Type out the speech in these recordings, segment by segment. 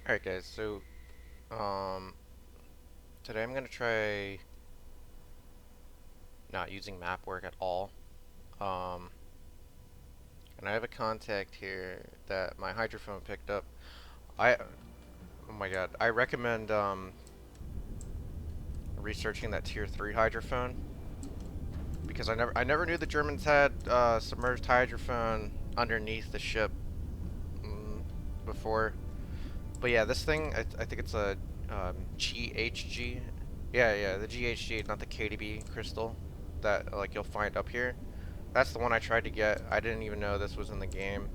Alright guys, so um, today I'm gonna try not using mapwork at all. Um, and I have a contact here that my hydrophone picked up. Oh my god, I recommend researching that tier 3 hydrophone because I never knew the Germans had submerged hydrophone underneath the ship mm, before. But yeah, this thing I think it's a GHG. Yeah, the GHG, not the KDB crystal that like you'll find up here. That's the one I tried to get. I didn't even know this was in the game.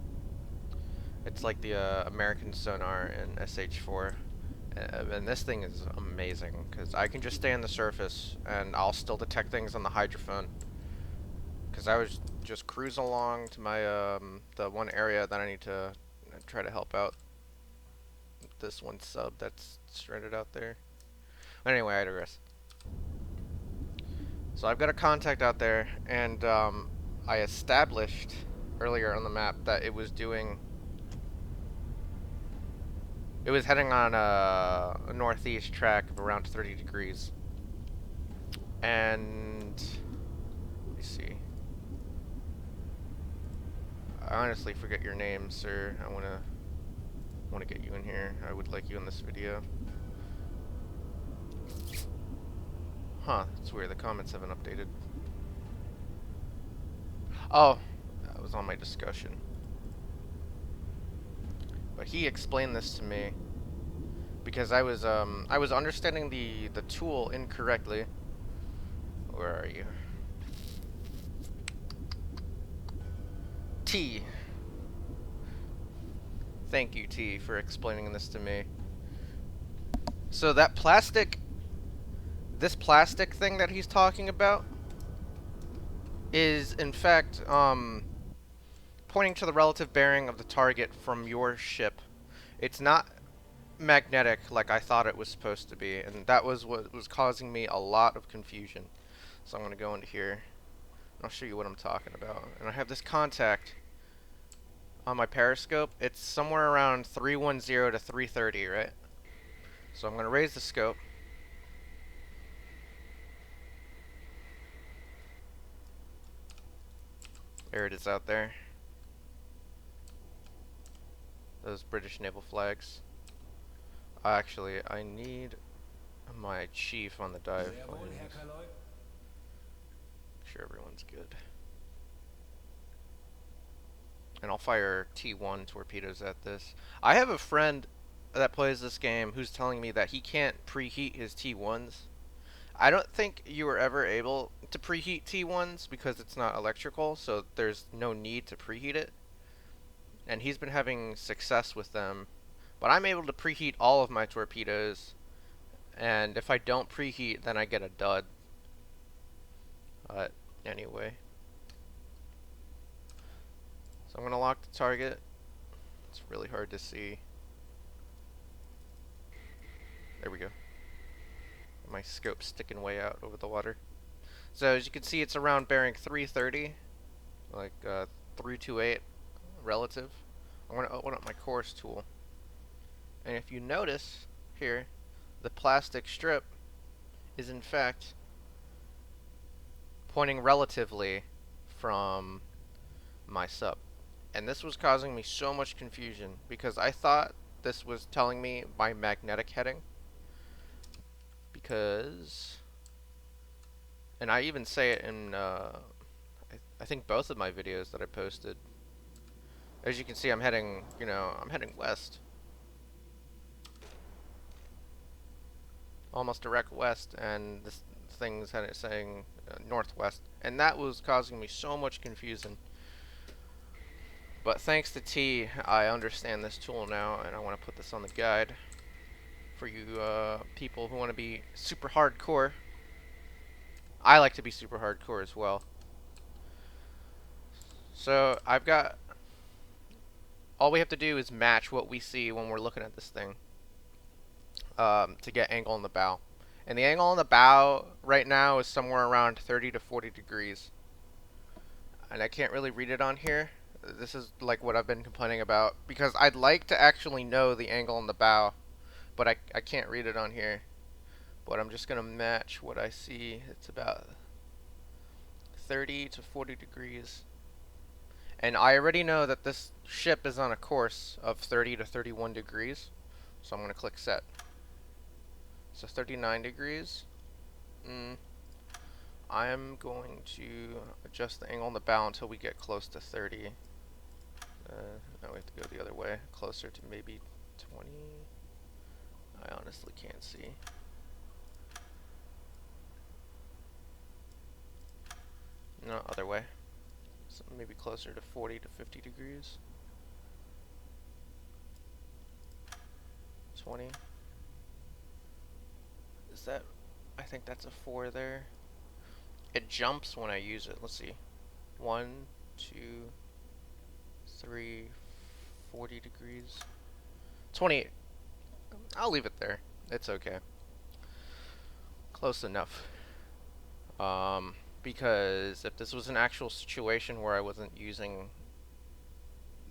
It's like the American sonar in SH4. And this thing is amazing because I can just stay on the surface and I'll still detect things on the hydrophone. Because I was just cruising along to my the one area that I need to try to help out this one sub that's stranded out there. But anyway, I digress. So I've got a contact out there, and I established earlier on the map that it was heading on a northeast track of around 30 degrees. And let me see. I honestly forget your name, sir. I wanna get you in here. I would like you in this video. Huh? It's weird. The comments haven't updated. Oh, that was on my discussion. But he explained this to me because I was understanding the tool incorrectly. Where are you? T. Thank you, T, for explaining this to me. So that this plastic thing that he's talking about is in fact pointing to the relative bearing of the target from your ship. It's not magnetic like I thought it was supposed to be, and that was what was causing me a lot of confusion. So I'm going to go into here, and I'll show you what I'm talking about. And I have this contact on my periscope. It's somewhere around 310 to 330, right? So I'm going to raise the scope. There it is out there. Those British naval flags. Actually, I need my chief on the dive. Make sure everyone's good. And I'll fire T1 torpedoes at this. I have a friend that plays this game who's telling me that he can't preheat his T1s. I don't think you were ever able to preheat T1s because it's not electrical, so there's no need to preheat it. And he's been having success with them. But I'm able to preheat all of my torpedoes, and if I don't preheat, then I get a dud. But anyway. So I'm going to lock the target. It's really hard to see. There we go. My scope's sticking way out over the water. So as you can see, it's around bearing 330, like 328 relative. I'm going to open up my course tool. And if you notice here, the plastic strip is in fact pointing relatively from my sub. And this was causing me so much confusion because I thought this was telling me my magnetic heading. Because, and I even say it in, I think both of my videos that I posted. As you can see, I'm heading, I'm heading west. Almost direct west, and this thing's saying northwest. And that was causing me so much confusion. But thanks to T, I understand this tool now, and I want to put this on the guide for you people who want to be super hardcore. I like to be super hardcore as well. So I've got, all we have to do is match what we see when we're looking at this thing to get angle in the bow. And the angle in the bow right now is somewhere around 30 to 40 degrees. And I can't really read it on here, This is like what I've been complaining about because I'd like to actually know the angle on the bow, but I can't read it on here. But I'm just gonna match what I see. It's about 30 to 40 degrees. And I already know that this ship is on a course of 30 to 31 degrees. So I'm gonna click set. So 39 degrees. I'm going to adjust the angle on the bow until we get close to 30. Now we have to go the other way, closer to maybe 20. I honestly can't see. No, other way. So maybe closer to 40 to 50 degrees. 20. Is that... I think that's a 4 there. It jumps when I use it. Let's see. 1, 2, 3, 40 degrees. 28. I'll leave it there. It's okay. Close enough. Because if this was an actual situation where I wasn't using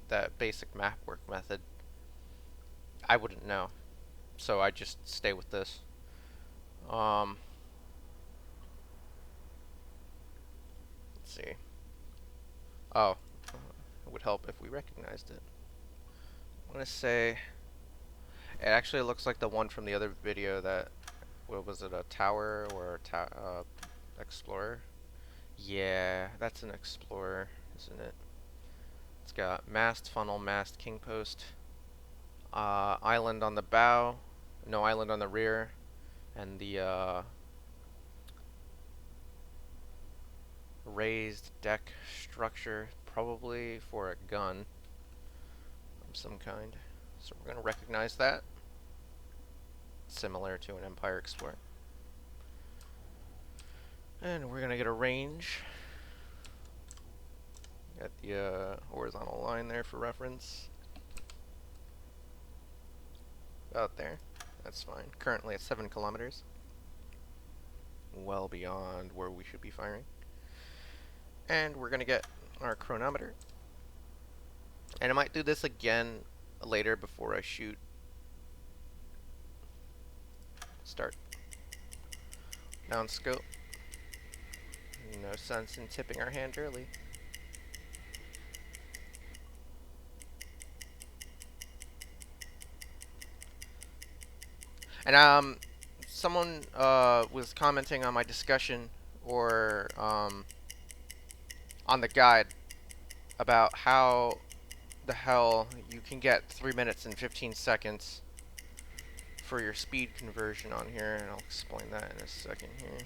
that basic map work method, I wouldn't know. So I just stay with this. Let's see. Oh, it would help if we recognized it. I'm gonna say it actually looks like the one from the other video that, what was it, a tower or a explorer? Yeah, that's an explorer, isn't it? It's got mast, funnel, mast, king post, island on the bow, no island on the rear, and the raised deck structure, probably for a gun of some kind. So we're going to recognize that. Similar to an Empire Explorer. And we're going to get a range. Got the horizontal line there for reference. About there. That's fine. Currently at 7 kilometers. Well beyond where we should be firing. And we're going to get our chronometer. And I might do this again later before I shoot. Start. Down scope. No sense in tipping our hand early. And someone was commenting on my discussion or on the guide about how the hell you can get 3 minutes and 15 seconds for your speed conversion on here, and I'll explain that in a second here.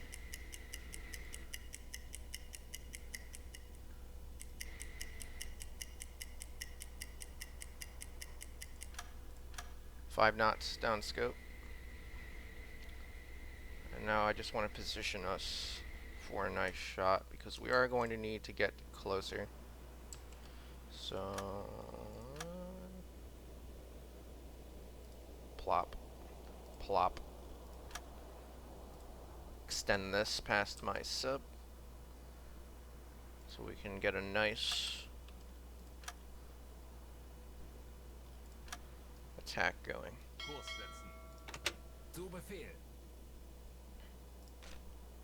Five knots down scope. And now I just want to position us for a nice shot because we are going to need to get closer. So plop, plop. Extend this past my sub so we can get a nice attack going.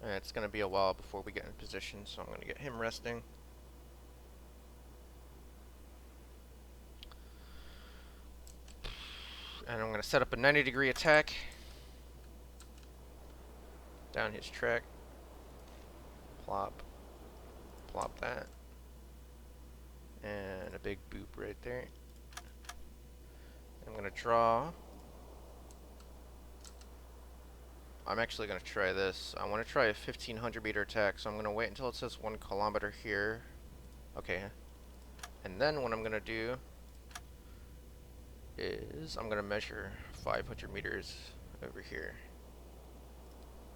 And it's going to be a while before we get in position, so I'm going to get him resting. And I'm going to set up a 90-degree attack down his track. Plop. Plop that. And a big boop right there. I'm going to draw. I'm actually going to try this. I want to try a 1500 meter attack, so I'm going to wait until it says 1 kilometer here. Okay. And then what I'm going to do is I'm going to measure 500 meters over here.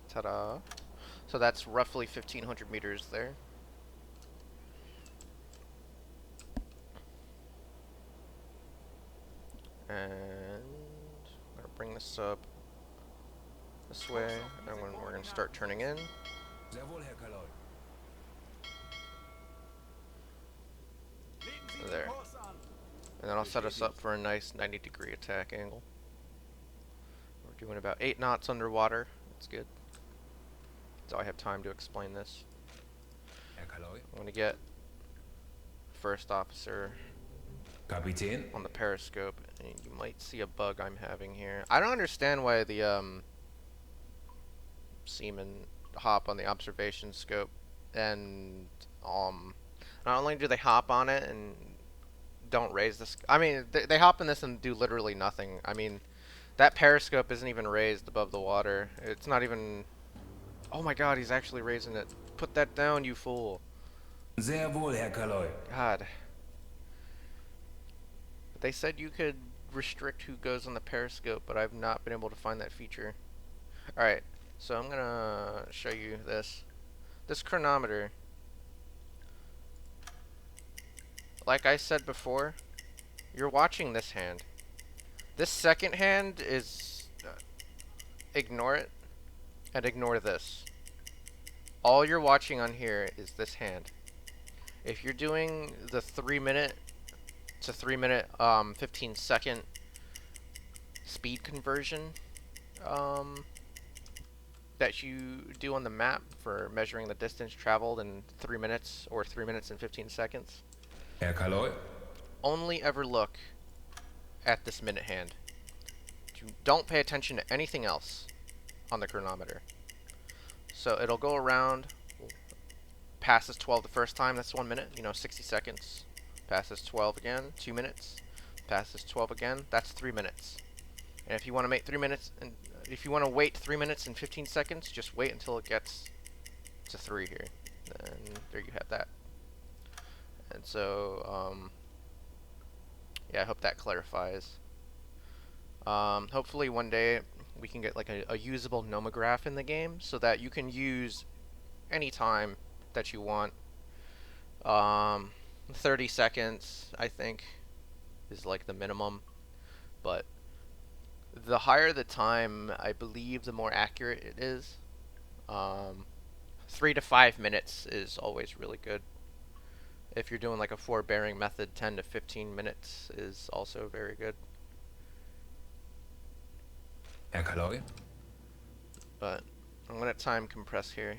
Ta-da. So that's roughly 1500 meters there. And I'm going to bring this up this way, and we're going to start turning in. There. And then I'll set us up for a nice 90-degree attack angle. We're doing about 8 knots underwater. That's good. So I have time to explain this. I'm going to get first officer Kapitän. on the periscope, and you might see a bug I'm having here. I don't understand why the seamen hop on the observation scope, and not only do they hop on it and don't raise this. I mean, they hop in this and do literally nothing. I mean, that periscope isn't even raised above the water. It's not even. Oh my God, he's actually raising it. Put that down, you fool. Sehr wohl, Herr Kaloi. God. They said you could restrict who goes on the periscope, but I've not been able to find that feature. Alright, so I'm gonna show you this. This chronometer. Like I said before, you're watching this hand. This second hand is... ignore it, and ignore this. All you're watching on here is this hand. If you're doing the 3 minute to 3 minute 15-second speed conversion that you do on the map for measuring the distance traveled in 3 minutes or 3 minutes and 15 seconds, Herr Kaloi. only ever look at this minute hand. Don't pay attention to anything else on the chronometer. So it'll go around, passes 12 the first time, that's 1 minute, 60 seconds. Passes 12 again, 2 minutes. Passes 12 again, that's 3 minutes. And if you want to make 3 minutes, and if you want to wait 3 minutes and 15 seconds, just wait until it gets to 3 here. And there you have that. And so, yeah, I hope that clarifies. Hopefully one day we can get like a usable nomograph in the game so that you can use any time that you want. 30 seconds, I think, is like the minimum. But the higher the time, I believe, the more accurate it is. 3 to 5 minutes is always really good. If you're doing like a 4-bearing method, 10 to 15 minutes is also very good. Herr Kaloi. But I'm going to time compress here.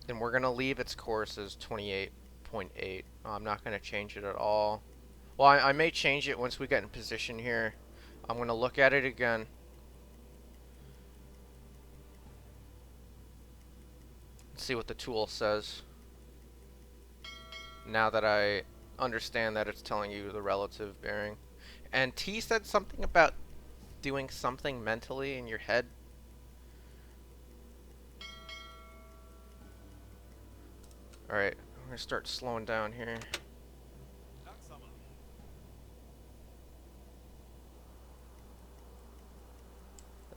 And we're going to leave its course as 28.8. I'm not going to change it at all. Well, I may change it once we get in position here. I'm going to look at it again. See what the tool says. Now that I understand that it's telling you the relative bearing. And T said something about doing something mentally in your head. Alright, I'm going to start slowing down here.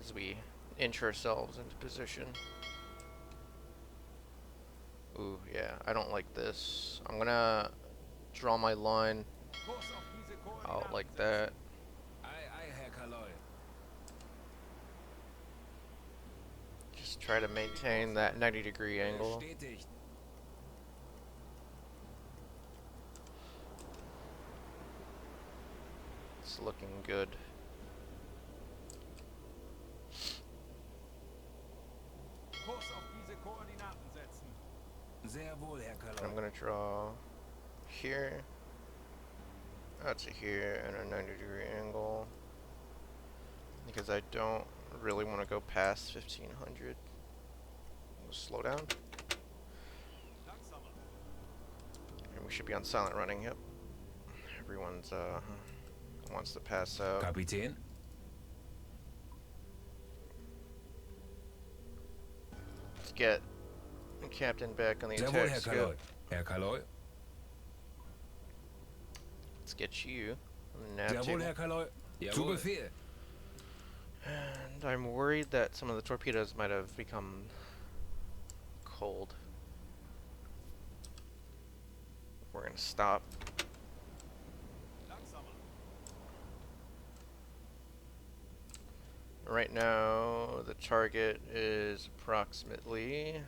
As we inch ourselves into position. Ooh, yeah, I don't like this. I'm gonna draw my line out like that. Just try to maintain that 90-degree angle. It's looking good. I'm gonna draw here, out to here, and a 90-degree angle, because I don't really want to go past 1500. We'll slow down. And we should be on silent running, yep. Everyone's wants to pass out. Kapitän. Let's get the captain back on the Sehr wohl, attack Herr scope. Kaloi. Herr Kaloi. Let's get you on the nav Sehr wohl, table. Herr Kaloi. Zu Befehl. And I'm worried that some of the torpedoes might have become cold. We're gonna stop. Right now, the target is approximately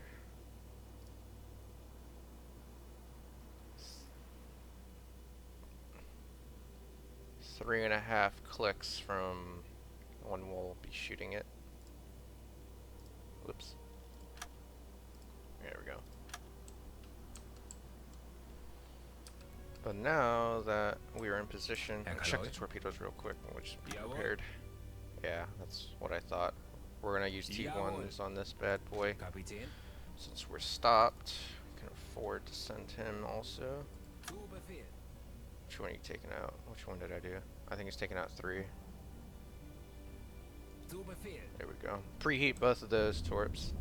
3.5 clicks from when we'll be shooting it. Whoops. There we go. But now that we are in position, check the torpedoes real quick. We'll just be prepared. Yeah, that's what I thought. We're gonna use T1s on this bad boy. Since we're stopped, we can afford to send him also. Which one are you taking out? Which one did I do? I think he's taking out 3. There we go. Preheat both of those torps.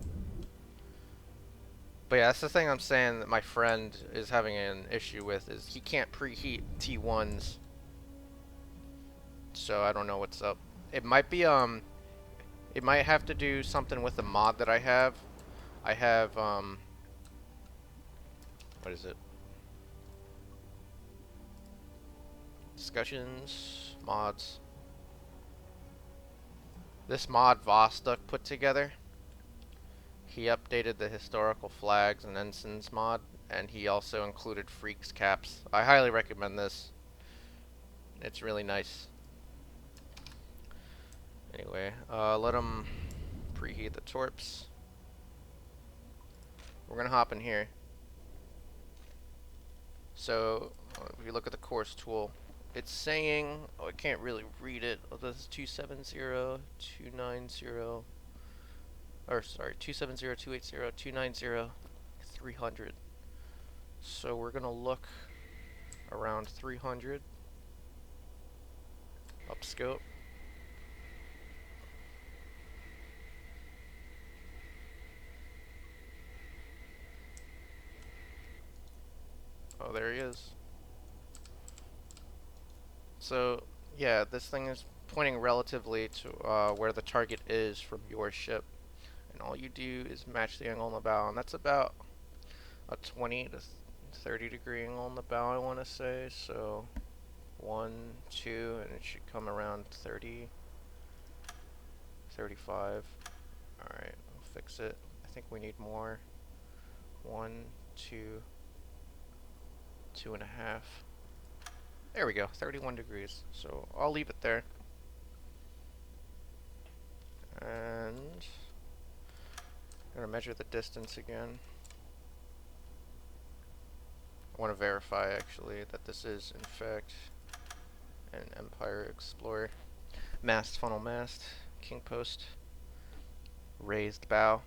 But yeah, that's the thing I'm saying that my friend is having an issue with, is he can't preheat T1s. So I don't know what's up. It might be it might have to do something with the mod that I have. I have what is it? Discussions, mods. This mod Vostok put together. He updated the historical flags and ensigns mod, and he also included freaks caps. I highly recommend this. It's really nice. Anyway, let him preheat the torps. We're gonna hop in here. So if you look at the course tool, it's saying, oh, I can't really read it. Oh, this is 270, 290, or sorry, 270, 280, 290, 300. So we're gonna look around 300. Upscope. Oh, there he is. So, yeah, this thing is pointing relatively to where the target is from your ship. And all you do is match the angle on the bow, and that's about a 20 to 30 degree angle on the bow, I want to say. So, 1, 2, and it should come around 30, 35. Alright, we'll fix it. I think we need more. 1, 2, 2.5. There we go, 31 degrees. So I'll leave it there. And I'm gonna measure the distance again. I want to verify actually that this is in fact an Empire Explorer. Mast, funnel mast, king post, raised bow,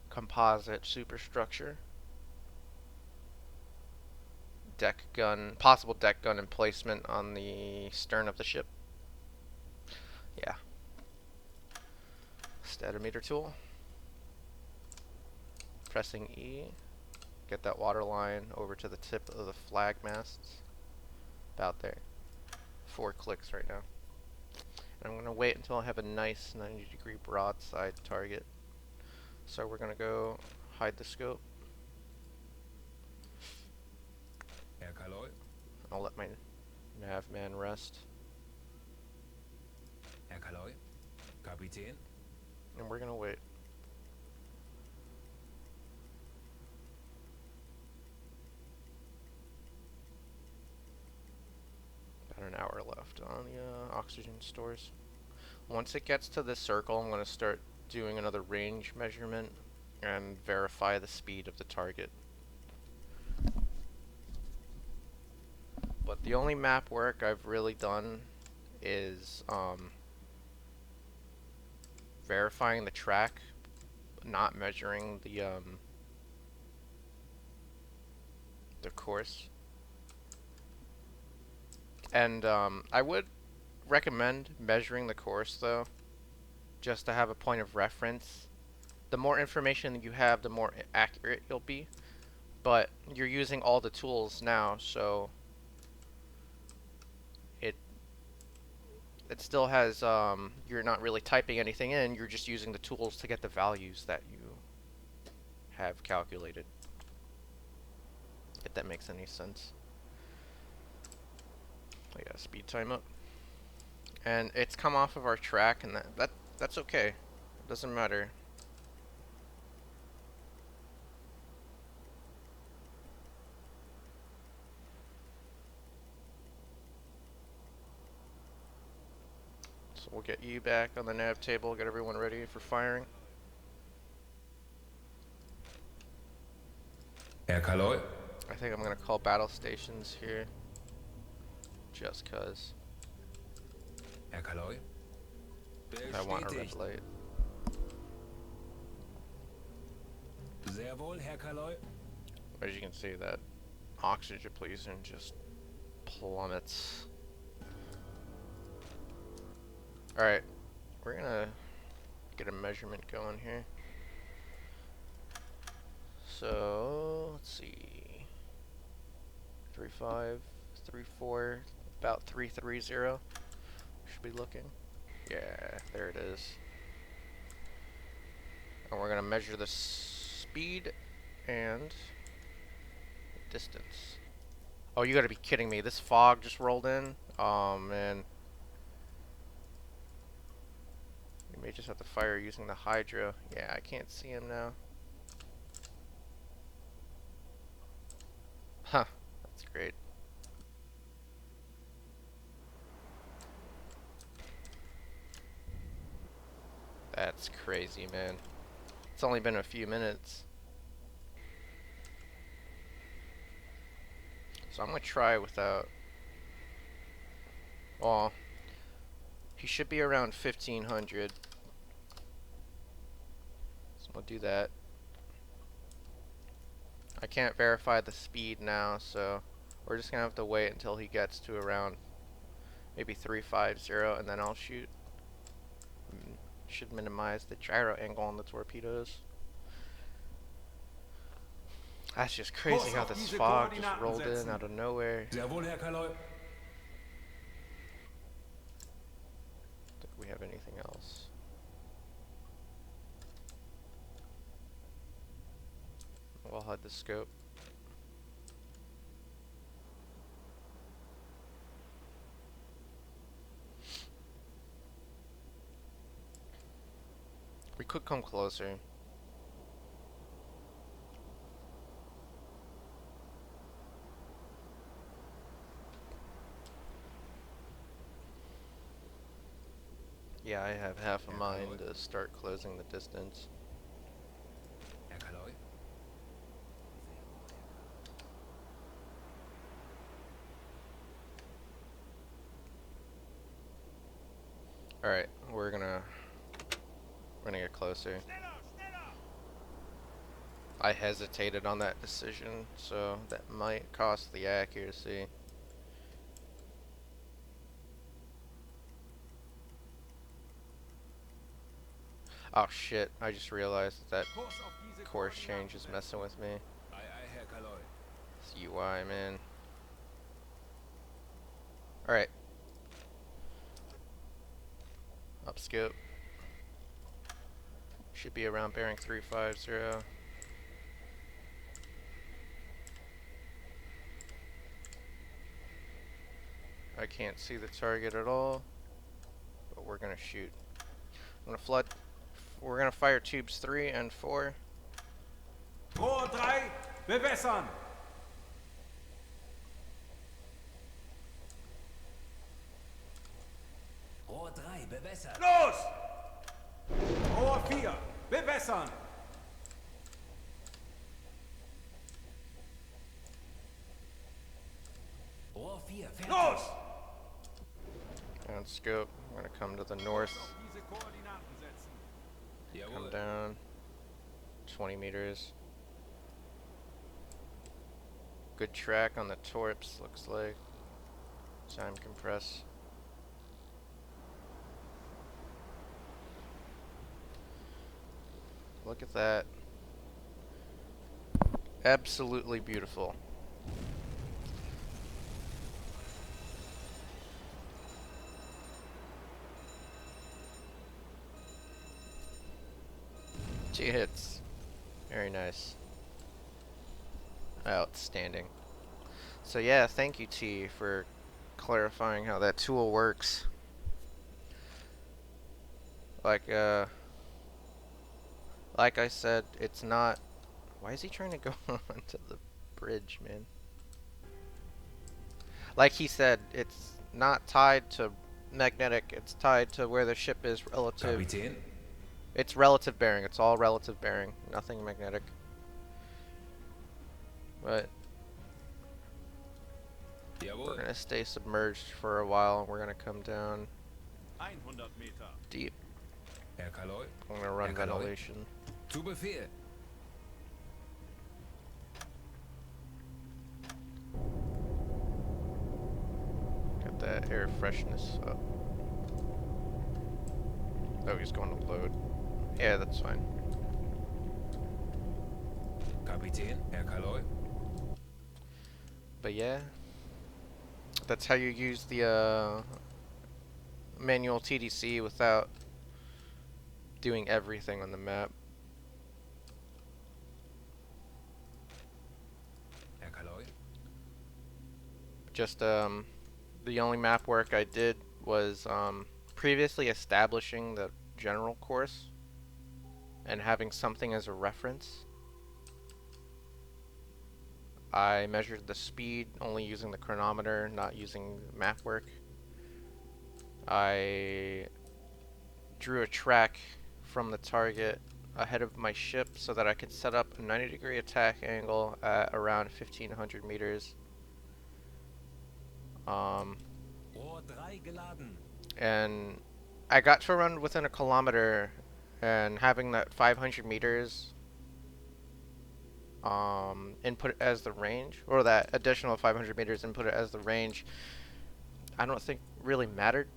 composite superstructure, deck gun, possible deck gun emplacement on the stern of the ship. Yeah. Statometer tool. Pressing E. Get that water line over to the tip of the flag masts. About there. 4 clicks right now. And I'm going to wait until I have a nice 90-degree broadside target. So we're going to go hide the scope. I'll let my nav man rest. Kapitän. And we're going to wait. About an hour left on the oxygen stores. Once it gets to this circle, I'm going to start doing another range measurement and verify the speed of the target. But the only map work I've really done is verifying the track, not measuring the course. And I would recommend measuring the course though, just to have a point of reference. The more information that you have, the more accurate you'll be. But you're using all the tools now, so it still has, you're not really typing anything in, you're just using the tools to get the values that you have calculated. If that makes any sense. I got speed time up. And it's come off of our track, and that's okay. It doesn't matter. we'll get you back on the nav table, get everyone ready for firing. Herr Kaloy. I think I'm gonna call battle stations here. Just cause. Herr Kaloy. I want a red Bestätigt. light. Sehr wohl, Herr Kaloy. As you can see, that oxygen depletion just plummets. Alright, we're gonna get a measurement going here. So, let's see. 3.5, 3.4, about 3.30. Should be looking. Yeah, there it is. And we're gonna measure the speed and distance. Oh, you gotta be kidding me. This fog just rolled in. Oh, man. We may just have to fire using the hydro. Yeah, I can't see him now. Huh. That's great. That's crazy, man. It's only been a few minutes. So I'm gonna try without... Well, he should be around 1500. So we'll do that. I can't verify the speed now, so we're just gonna have to wait until he gets to around maybe 350, and then I'll shoot. Should minimize the gyro angle on the torpedoes. That's just crazy how this fog just rolled in out of nowhere. Sehr wohl, Herr Kaloy. Think we have anything else? We'll hide the scope. We could come closer. Yeah, I have half a mind to start closing the distance. Herr Kaloy. Alright, we're gonna get closer. I hesitated on that decision, so that might cost the accuracy. Oh shit, I just realized that course change is messing with me. Aye, aye, Herr Kaloy. It's UI, man. Alright. Up scope. Should be around bearing 350. I can't see the target at all, but we're gonna shoot. I'm gonna flood. We're gonna fire tubes 3 and 4. Rohr 3, bewässern! Rohr 3, bewässert. Los! Rohr 4, bewässern! Rohr 4, fertig. Los! And scope. I'm gonna come to the north. Auf diese Koordinaten setzen. Come Jawohl. down 20 meters. Good track on the torps, looks like. Time compress. Look at that. Absolutely beautiful. Two hits. Very nice. Outstanding. So yeah, thank you T for clarifying how that tool works. Like I said, it's not... Why is he trying to go onto the bridge, man? Like he said, it's not tied to magnetic. It's tied to where the ship is relative. Kapitän. It's relative bearing. It's all relative bearing. Nothing magnetic. But we're Jawohl. gonna stay submerged for a while, and we're gonna come down 100 Meter. deep. Herr Kaloi. I'm gonna run Herr Kaloi. ventilation. Zu Befehl. Get that air freshness up. Oh, he's going to load. Yeah, that's fine. Kapitän. Herr Kaloi. But yeah, that's how you use the manual TDC without doing everything on the map. Herr Kaloi. Just the only map work I did was previously establishing the general course and having something as a reference. I measured the speed only using the chronometer, not using map work. I drew a track from the target ahead of my ship so that I could set up a 90-degree attack angle at around 1500 meters. Rohr 3 geladen. And I got to run within a kilometer, and having that 500 meters input as the range, or that additional 500 meters input it as the range, I don't think really mattered.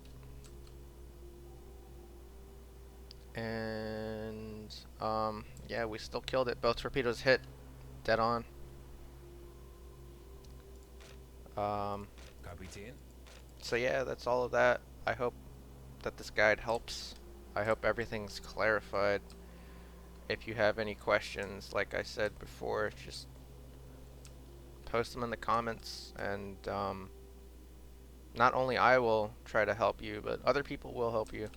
And yeah, we still killed it. Both torpedoes hit dead on. Kapitän. So yeah, that's all of that. I hope that this guide helps. I hope everything's clarified. If you have any questions, like I said before, just post them in the comments, and not only I will try to help you, but other people will help you.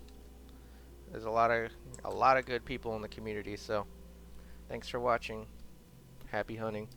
There's a lot of good people in the community, so thanks for watching. Happy hunting.